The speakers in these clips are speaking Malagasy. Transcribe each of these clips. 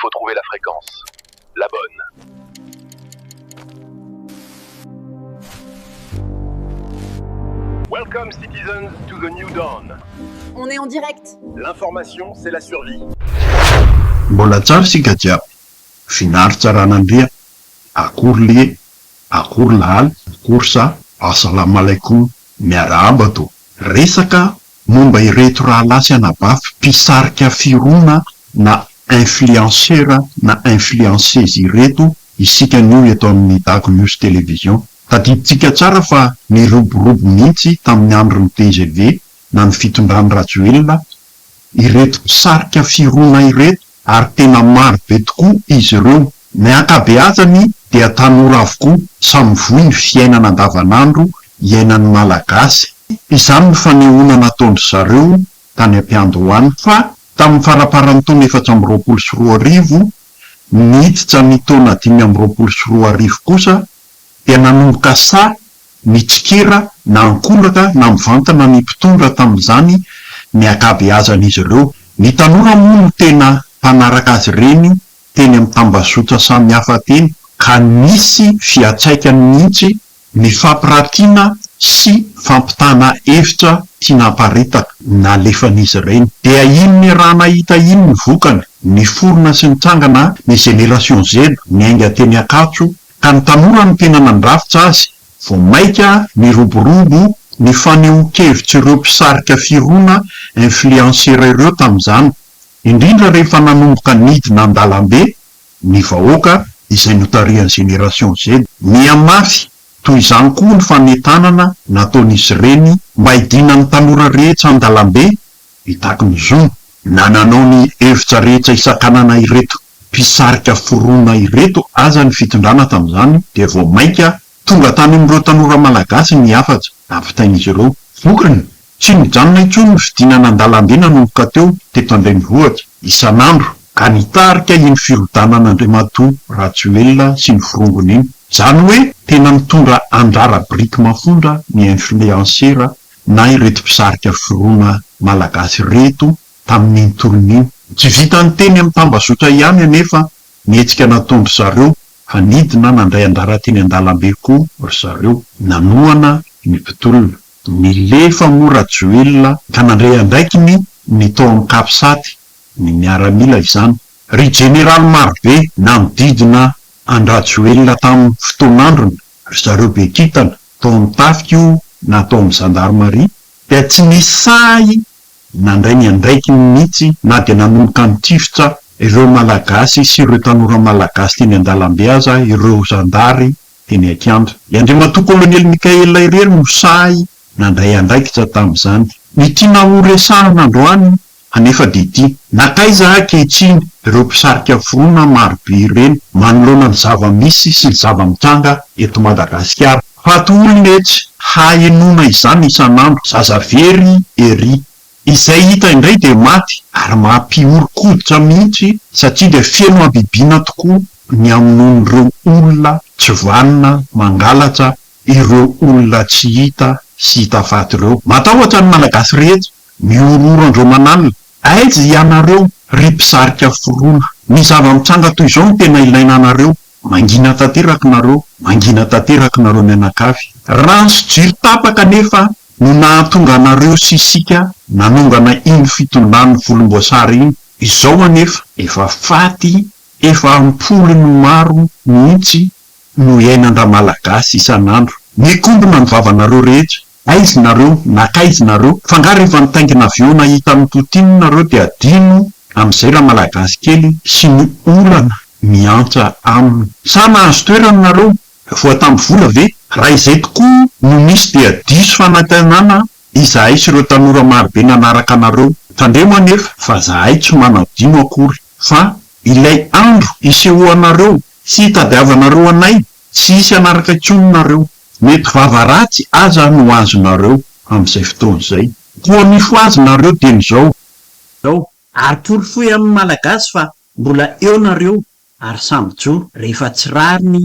faut trouver la fréquence. La bonne. Welcome citizens to the new dawn. On est en direct. L'information, c'est la survie. Mbola tsara sika jiaby. Finaritra ranandria. Akory le, akory lahaly, akory sa, assalamu alaikum, miarahaba to. Resaka momba ireto rahalasy anabafy mpisarika firona na influenceur na influenceuse ireto isika nio eto amin'ny Dago News Television. Tadiditsika tsara fa niroborobo mihitsy tamin'ny andron'ny TGV na ny fitondran'ny Rajoelina ireto mpisarika firona ireto ary tena maro be tokoa izy ireo. Ny ankabeazany dia tanora avokoa samy vohy ny fiainana andavanandro iainan'ny malagasy. Izany ny fanehoana nataon'ny zareo tany am-piandohany fa tamin'ny faraparan'ny taona 2024 niditra ny taona 2024 kosa dia nanomboka sa mitsikera na ankolaka na mivantana ny mpitondra tamin'izany ny ankabeazan'izy ireo. Ny tanora moa no tena mpanaraka azy ireny teny amin'ny tambazotra samihafa teny ka nisy fiatsaikany mihitsy ny fampiratiana sy fampitana hevitra tiana hamparitaka na lefan'izy ireny. Dia ino ny raha nahita ino ny vokany? Ny forona sy ny tsangana ny Génération Z miainga teny Ankatso ka ny tanora no tena nandrafitra azy. Vao maika ny roborobo ny fanehoan-kevitra ireo mpisarika firona influenceur ireo tamin'izany. Indrindra rehefa nanomboka nidina an-dalambe ny vahoaka izay notarian'ny Génération Z. Miamafy toy izany koa ny fanetanana nataon'izy ireny mba hidinan'ny tanora rehetra an-dalambe hitako ny zony na nanao ny hevitra rehetra isan-kanana ireto mpisarika firona ireto aza ny fitondrana tamin'izany dia vao maika tonga tany amin'ireo tanora malagasy ny hafatra ampitain'izy ireo. Vokriny tsy mijanona intsony ny fidinana an-dalambe nanomboka teo teto Andrenivohitra isan'andro ka nitarika iny firodanan'Andriamatoa Rajoelina sy ny firongony iny. Zany hoe tena mitondra andrara biriky mafondra ny influenceur na ireto mpisarika firona malagasy reto tamin'ny toron'iny. Tsy vitany teny amin'ny tambazotra ihany anefa nietsika nataondry zareo fa nidina nandray andrara teny an-dalambe koa ry zareo nanoana ny mpitolona. Nilefa moa Rajoelina ka nandray andraikiny ny taon'ny Kapsaty ny miaramila izany. Ry Général marobe namididina an-Rajoelina tamin'ny fotoan'androny ry zareo be kitana taon'ny Tafika io na taon'ny Gendarmerie dia tsy nisy nandray ny andraikiny mihitsy na dia nanomboka nitifitra ireo malagasy sy ireo tanora malagasy teny an-dalambe aza ireo zandary teny Akiandra. I Andriamatoa Kolonely Mikaela Irery no nandray andraikitra tamin'izany. Ny tiana horesahana androany anefa dia ity nakaiza ankehitriny ireo mpisarika firona marobe ireny manoloana ny zava-misy sy ny zava-mitranga eto Madagasikara. Fato olona etsy hahenona izany isan'andro zaza very ery izay hita indray dia maty ary mampiorokoditra mihitsy satria dia feno abibiana tokoa ny amin'ireo olona tsy vanina mangalatra ireo olona tsy hita sy hita faty ireo. Matahotra ny malagasy rehetra miororandreo manalina aiza ianareo ry mpisarika firona ny zava-mitranga toy izao no tena ilaina anareo. Mangina tanteraka nareo mianakavy. Rano sy jiro tapaka nefa no nahatonga anareo sy isika nanongana iny fitondran'ny volomboasary iny. Izao anefa efa faty efa ampolony maro mihitsy no iainandra malagasy isan'andro. Mikombona ny vavanareo rehetra. Aizy nareo nakaizy nareo fangaro efa nitaingina aveo nahita amin'ny tontino nareo dia adino amin'izay raha malagasy kely sy ny olana miantsa aminy. Sa nahazo toerana nareo voa tamin'ny vola ve? Raha izay tokoa no misy dia diso fanantenana izahay sy ireo tanora marobe nanaraka anareo. Tandremo anefa fa zahay tsy manao dino akory fa ilay andro isehoanareo sy hitadiavanareo anay tsy hisy anaraka intsony nareo. Mety vavaratsy aza no azonareo amin'izay fotoan'izay. Koa nifo azonareo dia n'izao. Ary porofoy amin'ny malagasy fa mbola eo nareo ary sambyjo rehefa tsy rariny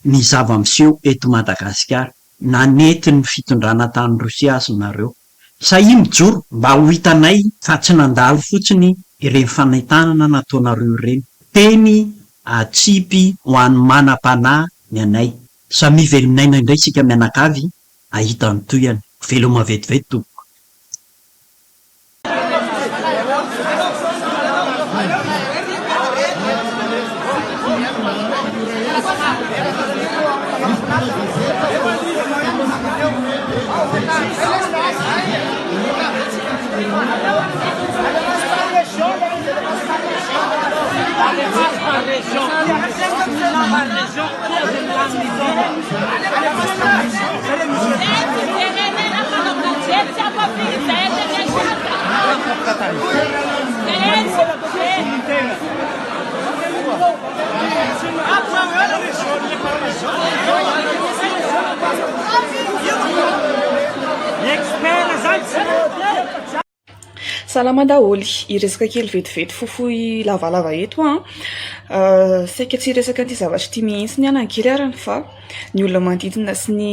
ny zava-miseho eto Madagasikara nanety ny fitondrana tany Rosia azonareo. Sahiny joro mba ho hitanay fa tsy nandalo fotsiny ireny fanaitanana nataonareo ireny. teny atsipy ho an'ny manam-panahy ny anay. Samy velominaina indray sika mianakavy ahita ny toyany. Veloma vetivety tompoko. Salama daholy, iresaka kely vetivety fofoy lavalava eto saika tsy resaka an'ity zavatra ty mihitsy ny anankely arany fa ny olona manodidina sy ny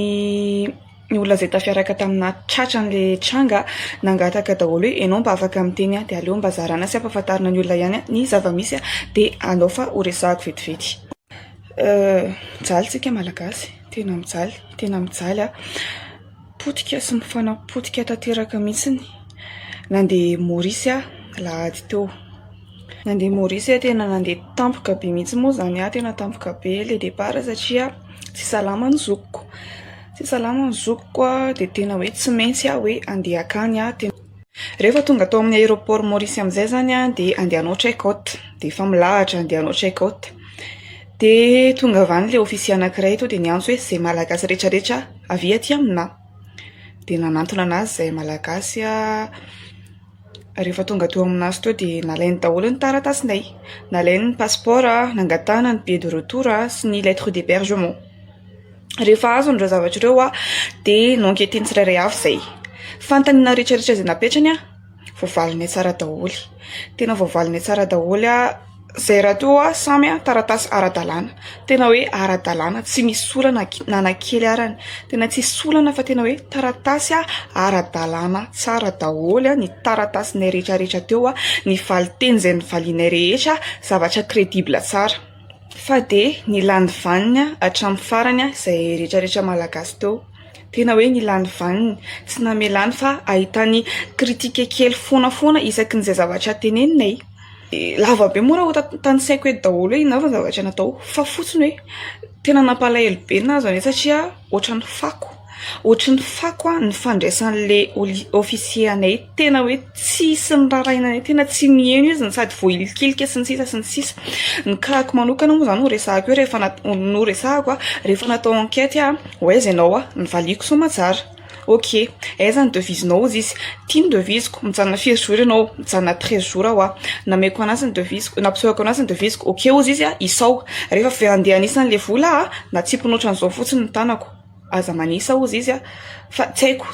olona izay tafiaraka tamina tratran'le tranga nangataka daholo hoe ianao mba afaka miteny dia aleo mba zarana sy ampahafantarina ny olona ihany ny zava-misy dia anao fa ho resahako vetivety. Mijaly tsika malagasy, tena mijaly potika sy mifanapotika tanteraka mihitsiny. Nandeha Maurice lahady teo. Nandeha Maurice tena nandeha tampoka be mihitsy moa zany tena tampoka be le départ satria tsy salama ny zokiko. Tsy salama ny zokiko dia tena hoe tsy maintsy hoe andeha akany rehefa tonga tao amin'ny aéroport Maurice amin'izay zany dia andehanao check-out. Dia efa milahatra andehanao check-out. Dia tonga avany le ofisier anankiray eto dia niantso hoe izay malagasy rehetrarehetra avy aty amina. Dia nanantona anazy izay malagasy rehefa tonga teo aminazy teo dia nalainy daholo ny taratasinay. Nalainy ny passeport, nangatana ny billet de retour sy ny lettre d'hébergement. Rehefa azo ireo zavatra ireo dia nonketiny tsirairay avy izay. Fantanina rehetrarehetra izay napetrany voavalinay tsara daholo. Tena voavalinay tsara daholo izay raha teo samy taratasy ara-dalàna. Tena hoe ara-dalàna, tsy misy olana nanakely arany. Tena tsy solana fa tena hoe taratasy ara-dalàna tsara daholo ny taratasinay rehetrarehetra teo ny valiteny izay nivalianay rehetra zavatra crédible tsara. Fa dia ny lany vaniny hatramin'ny farany izay rehetrarehetra malagasy teo. Tena hoe ny lany vaniny tsy namelany fa ahitany kritika kely foana isaky n'izay zavatra teneninay. Lava be moa raha tanisaiko eto daholo hoe inona zavatra natao fa fotsiny hoe tena nampalahelo be nazy ane satria ohatran'ny fako ny fandraisan'le ofisier anay tena hoe tsisy ny rarainanay tena tsy miheno izy sady voilikilika sy ny sisa ny kahako manokana moa zany resahako rehefa natao enquête ho aiza ianao nyvaliako somatsara. Ok, aiza ny devisenao ozy izy tia ny devisiko mijanona 4 jours ianao mijanona 13 jours nameko anazy ny devisiko nampisehoako anazy ny devisiko ok ozy izy isao rehefa avy andeha anisany le vola natsipinoatra an'izao fotsiny ny tanako aza manisa ozy izy fa tsy haiko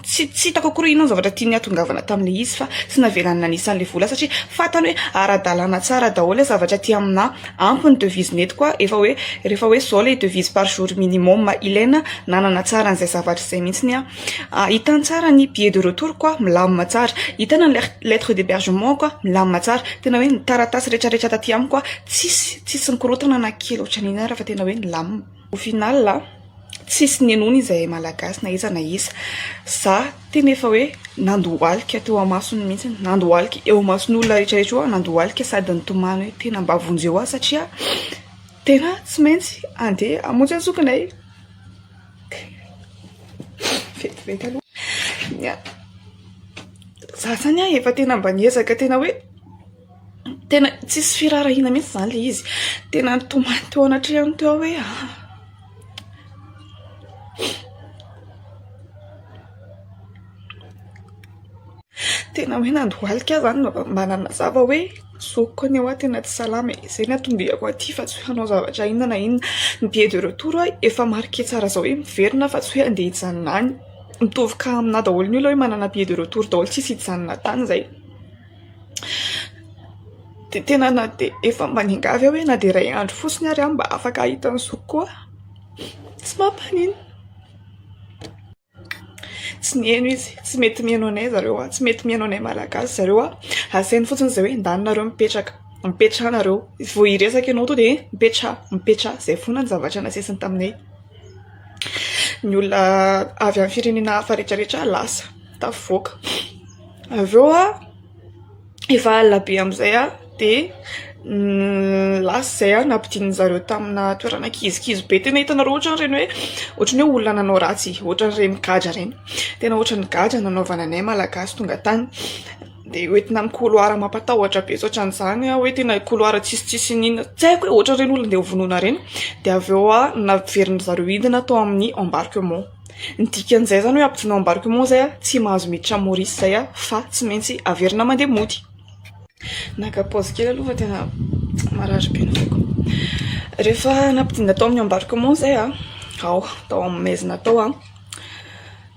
tsy hitako akory inona ny zavatra tiany atongavana tamin'le izy fa tsy navelany nanisan'le vola satria fantany hoe ara-dalàna tsara daholo zavatra ty amina ampy ny devise nety koa rehefa hoe zao le devise par jour minimum ilaina nanana tsara n'izay zavatra izay mihitsiny hitany tsara ny billet de retour koa milamina tsara, hitana ny lettre d'hébergement koa milamina tsara. Tena hoe ny taratasy rehetrarehetra taty aminy koa tsisy nikorotana na kely ohatran'iny raha fa tena hoe ny lamina. Au final tsisy nenony izay malagasy na iza za tena efa hoe nandohalika teo amasony mihitsy nandohalika eo amasony olona rehetrarehetra nandohalika sady nitomany hoe tena mba vonjeo satria tena tsy maintsy andeha amonjy anzokinay vetivety aloha za zany efa tena mba niezaka tena hoe tena tsisy firarahina mihitsy zany le izy tena nitomany teo anatrehany teo hoe tena hoe nandohalika zany mba nanazava hoe sokiko ny tena tsy salama izay natombiako aty fa tsy hoe hanao zavatra inona na inona. Ny billet de retour efa marqué tsara zao hoe miverina fa tsy hoe andeha hijanona any. Mitovy ka amina daholo ny olona hoe manana billet de retour daholo tsisy hijanona tany zay. Dia tena na dia efa mba ningavy hoe na dia iray andro fotsiny ary mba afaka ahita ny sokiko tsy mampanino. Tsy nieno izy, tsy mety mihaino anay zareo tsy mety mihaino anay malagasy zareo asainy fotsiny izay hoe ndanonareo mipetraka mipetraha nareo vao hiresaka ianao to dia mipetraha zay foana ny zavatra nasesiny taminay. Ny olona avy amin'ny firenena hafa rehetrarehetra lasa tafavoaka. Avy eo efa alina be amin'izay dia lasa zay nampidininy zareo tamina toerana kizikizy be. Tena hitanareo ohatran'ireny ohatran'ny hoe olona nanao ratsy, ohatran'ireny gadra reny, tena ohatran'ny gadra nanaovana anay malagasy tonga tany. Dia hoentina amin'ny couloir mampatahotra be ohatran'izany hoe tena couloir tsisitsisy ninona, tsy haiko hoe ohatran'ireny olona ndeha hovonoina reny. Dia avy eo naveriny zareo hidina tao amin'ny embarquement. Ny dikan'izay zany hoe ampidina embarquement zay tsy mahazo miditra Maurice zay fa tsy maintsy averina mandeha mody. Naka pause kely aloha fa tena marary be ny foko. Rehefa nampidina tao amin'ny embarquement zay tao amin'ny maizina tao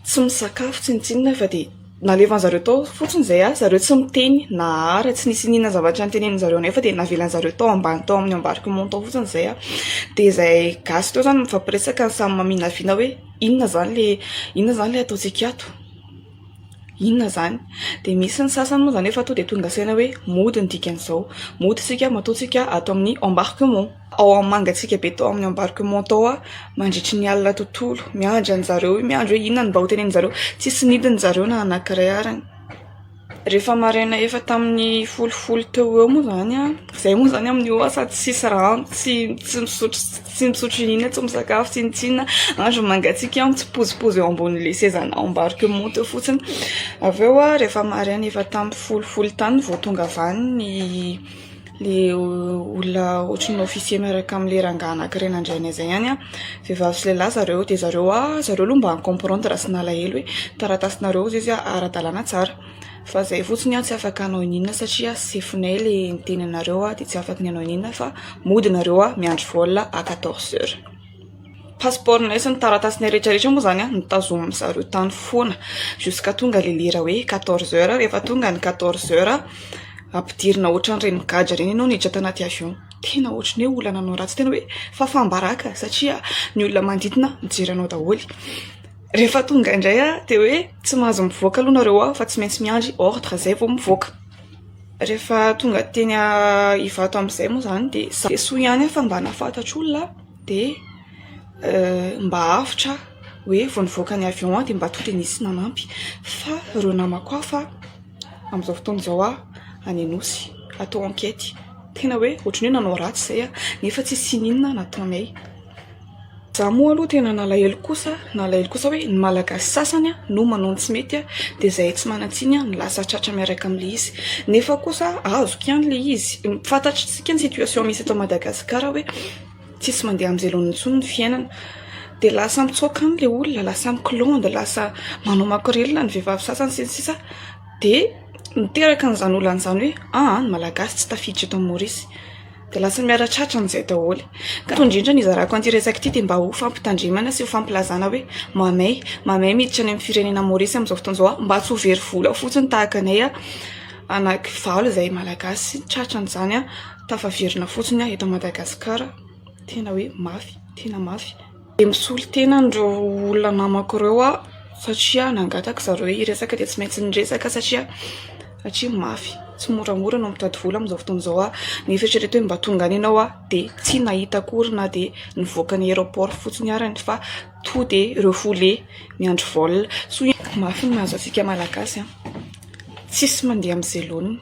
tsy misakafo tsy nitsinona fa dia nalevan zareo tao fotsiny zay zareo tsy miteny na ara tsy nisy ninona zavatra nitenenin zareo nefa dia navelan zareo tao ambany tao amin'ny embarquement tao fotsiny zay dia zay gasy teo zany mifampiresaka ny samy maminavina hoe inona zany le ataontsika ato, inona zany. Dia misy ny sasany moa zany efa to dia tonga saina hoe mody ny dikan'izao, mody sika mataontsika ato amin'ny embarquement. Ao amin'ny mangatsika be tao amin'ny embarquement tao mandritry ny alina tontolo miandry an'zareo, miandry hoe inona ny mba ho tenenin zareo, tsisy nidiny zareo na anankiray arany. Rehefa maraina efa tamin'ny folofolo teo eo moa zany zay moa zany amin'io sady tsisy rano, tsy misotro inona, tsy misakafo, tsy nitsinona, andro mangatsika mitsipozipozy eo ambonin'le sezana embarquement teo fotsiny. Avy eo rehefa maraina efa tamin'ny folofolo tany vao tonga avany le olona ohatran'ny ofisier miaraka amin'le rangahy anankiray nandray zay ihany vehivavy sy lehilahy zareo. Dia zareo aloha mba comprendre sy nalahelo hoe taratasinareo izy ara-dalàna tsara fa zay fotsiny tsy afaka hanao inona satria sefonay le nitenenareo dia tsy afaka ny hanao inona fa mody nareo miandry vol à 14h. Passeportnay sy ny taratasinay rehetrarehetra moa zany nitazomy zareo tany foana jusqu'à tonga le lera hoe 14h. Rehefa tonga ny 14h ampidirina ohatran'ireny gadra reny ianao niditra tanaty avion. Tena ohatran'ny hoe olona nanao ratsy, tena hoe fafambaraka satria ny olona manodidina mijery anao daholo. Rehefa tonga indray dia hoe tsy mahazo mivoaka aloha nareo fa tsy maintsy miandry ordre zay vao mivoaka. Rehefa tonga teny Ivato amin'izay moa zany dia soa ihany fa mba nafantatra olona dia mba hafitra hoe vao nivoaka ny avion dia mba totenisy nanampy fa ireo namako fa amin'izao fotoana izao any Anosy atao enquête. Tena hoe ohatran'ny hoe nanao ratsy zay nefa tsy sininona nataonay. Za moa aloha tena nalahelo kosa hoe ny malagasy sasany no manao tsy mety dia zay tsy manatsiny ny lasa tratra miaraka amin'le izy. Nefa kosa azoka ihany le izy fantatritsika ny situation misy eto Madagasikara hoe tsisy mandeha amin'izay loniny intsony ny fiainana. Dia lasa mitsoaka an'le olona, lasa mikilonda, lasa manao makorelona ny vehivavy sasany sisa dia miteraka n'izany olona n'izany hoe ny malagasy tsy tafiditra eto Maurice. Dia lasa miara-tratra n'izay daholo. Ka indrindra ny izarako an'ity resaka ity dia mba ho fampitandremana sy ho fampilazana hoe mamay miditra any amin'ny firenena Maurice amin'izao fotoana izao mba tsy ho very vola fotsiny tahaka anay anankivalo izay malagasy tratra n'izany tafaverina fotsiny eto Madagasikara. Tena hoe mafy, tena mafy. Dia misolo tena andreo olona namako ireo satria nangataka zareo hiresaka dia tsy maintsy niresaka satria mafy. Tsy moramora no mitady vola amin'izao fotoana izao nefa eritrereto hoe mba tonga any ianao dia tsy nahita akory na dia nivoaka ny aéroport fotsiny arany fa to dia refoulé miandry vol. Mafy ny mahazo antsika malagasy tsisy mandeha amin'izay loniny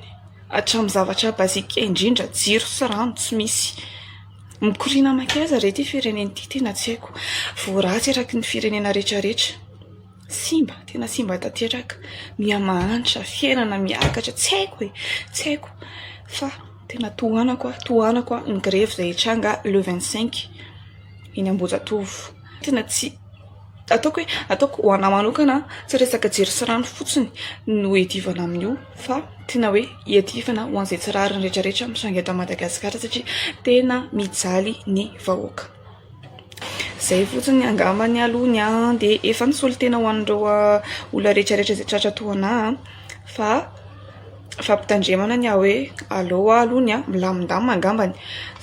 hatramin'ny zavatra bazika indrindra jiro sy rano tsy misy. Mikoriana makaiza re ity firenena ity tena tsy haiko. Voaratsy eraky ny firenena rehetrarehetra. Tena simba tanteraka, miamahanitra, fiainana miakatra, tsy haiko fa tena tohanako ny grève izay hitranga le 25 eny Ambohijatovo. Tena tsy ataoko ho anahy manokana tsy resaka jiro sy rano fotsiny no hiadivana amin'io fa tena hoe hiadivana ho an'izay tsirariny rehetrarehetra mitranga eto Madagasikara satria tena mijaly ny vahoaka. Zay fotsiny angambany alohany dia efa nisolo tena ho an'ireo olona rehetrarehetra izay tratra tohana fa fampitandremana ny hoe allo alohany milamindamina angambany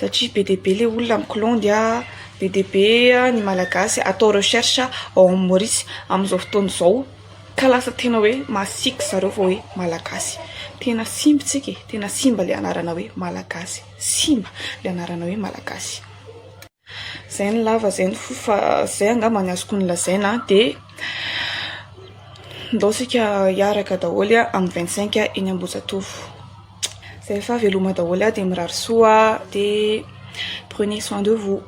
satria be dia be le olona mikilondy be dia be ny malagasy atao recherche ao amin'ny Maurice amin'izao fotoana izao ka lasa tena hoe masiaka zareo vao hoe malagasy. Tena simba tsika, tena simba le anarana hoe malagasy, simba le anarana hoe malagasy. Zay ny lava, zay ny fa zay angamba ny azoko nolazaina. De ndao sika hiaraka daholo amin'ny 25 eny Ambohijatovo. Zay fa veloma daholo de mirary soa, de prenez soin de vous.